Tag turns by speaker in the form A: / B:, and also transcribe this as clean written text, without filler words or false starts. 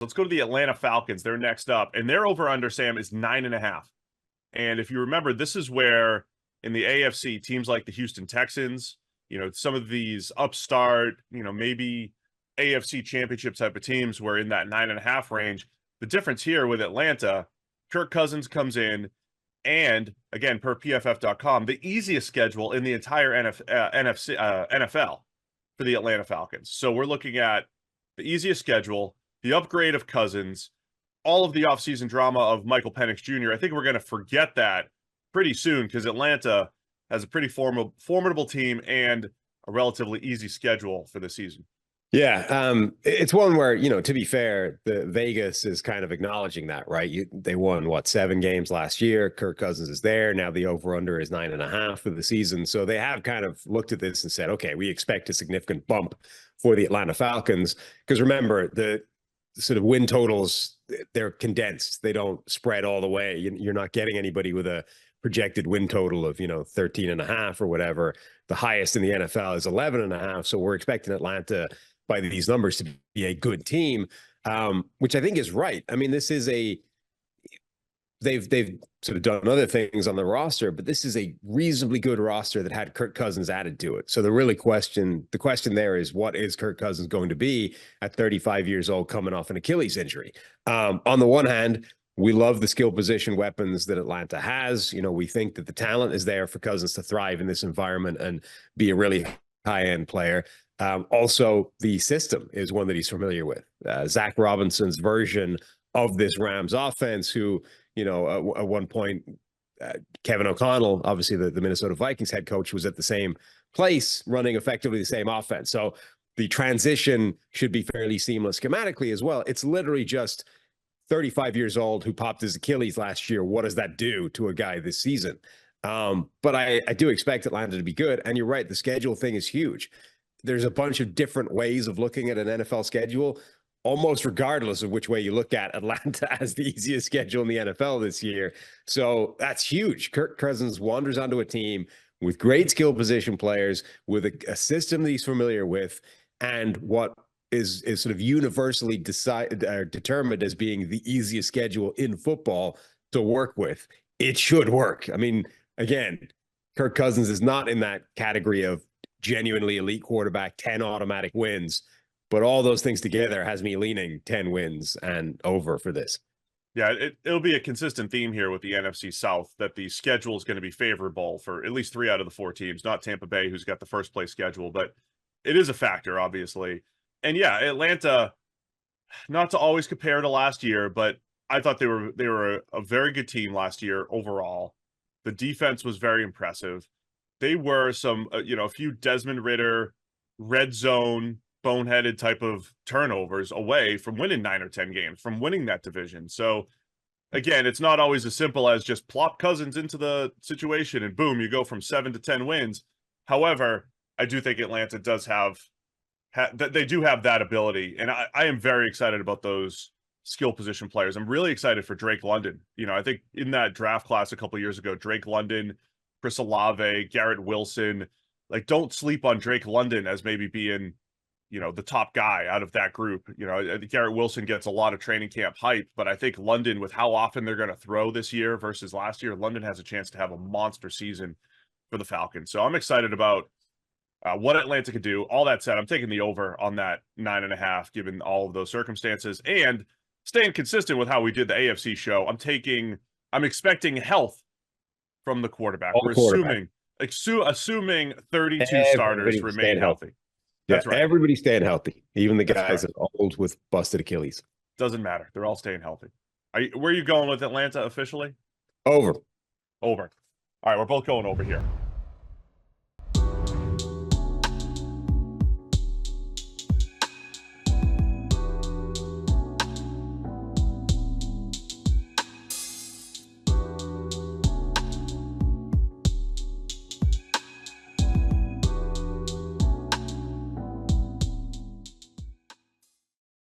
A: Let's go to the Atlanta Falcons. They're next up, and their over-under, Sam, is 9.5. And if you remember, this is where in the AFC, teams like the Houston Texans, some of these upstart, maybe AFC championship type of teams were in that 9.5 range. The difference here with Atlanta, Kirk Cousins comes in, and again, per PFF.com, the easiest schedule in the entire NFL for the Atlanta Falcons. So we're looking at the easiest schedule, the upgrade of Cousins, all of the offseason drama of Michael Penix Jr. I think we're going to forget that pretty soon because Atlanta has a pretty formidable team and a relatively easy schedule for the season.
B: Yeah, it's one where, to be fair, the Vegas is kind of acknowledging that, right? They won, 7 games last year. Kirk Cousins is there. Now the over-under is 9.5 for the season. So they have kind of looked at this and said, okay, we expect a significant bump for the Atlanta Falcons. Because remember, the sort of win totals, they're condensed. They don't spread all the way. You're not getting anybody with a projected win total of, 13.5 or whatever. The highest in the NFL is 11.5. So we're expecting Atlanta by these numbers to be a good team, which I think is right. I mean, this is they've sort of done other things on the roster, but this is a reasonably good roster that had Kirk Cousins added to it. So the question there is, what is Kirk Cousins going to be at 35 years old, coming off an Achilles injury? On the one hand, we love the skill position weapons that Atlanta has. We think that the talent is there for Cousins to thrive in this environment and be a really high-end player. Also, the system is one that he's familiar with. Zach Robinson's version of this Rams offense, who, at one point, Kevin O'Connell, obviously the Minnesota Vikings head coach, was at the same place running effectively the same offense. So the transition should be fairly seamless schematically as well. It's literally just 35 years old who popped his Achilles last year. What does that do to a guy this season? But I do expect Atlanta to be good. And you're right, the schedule thing is huge. There's a bunch of different ways of looking at an NFL schedule, almost regardless of which way you look at. Atlanta has the easiest schedule in the NFL this year. So that's huge. Kirk Cousins wanders onto a team with great skill position players, with a system that he's familiar with, and what is sort of universally determined as being the easiest schedule in football to work with. It should work. I mean, again, Kirk Cousins is not in that category of genuinely elite quarterback, 10 automatic wins, but all those things together has me leaning 10 wins and over for this.
A: Yeah, it'll be a consistent theme here with the NFC South that the schedule is going to be favorable for at least 3 out of the 4 teams, not Tampa Bay, who's got the first place schedule, but it is a factor, obviously. And yeah, Atlanta, not to always compare to last year, but I thought they were a very good team last year overall. The defense was very impressive. They were a few Desmond Ridder, red zone, boneheaded type of turnovers away from winning 9 or 10 games, from winning that division. So, again, it's not always as simple as just plop Cousins into the situation and boom, you go from 7 to 10 wins. However, I do think Atlanta does they do have that ability, and I am very excited about those skill position players. I'm really excited for Drake London. I think in that draft class a couple of years ago, Drake London, Chris Olave, Garrett Wilson, don't sleep on Drake London as maybe being, the top guy out of that group. Garrett Wilson gets a lot of training camp hype, but I think London, with how often they're going to throw this year versus last year, London has a chance to have a monster season for the Falcons. So I'm excited about what Atlanta could do. All that said, I'm taking the over on that 9.5, given all of those circumstances, and staying consistent with how we did the AFC show. I'm expecting health from the quarterback. We're assuming 32 starters remain healthy. That's right.
B: Everybody's staying healthy, even the guys that are old with busted Achilles.
A: Doesn't matter. They're all staying healthy. Where are you going with Atlanta officially?
B: Over.
A: All right, we're both going over here.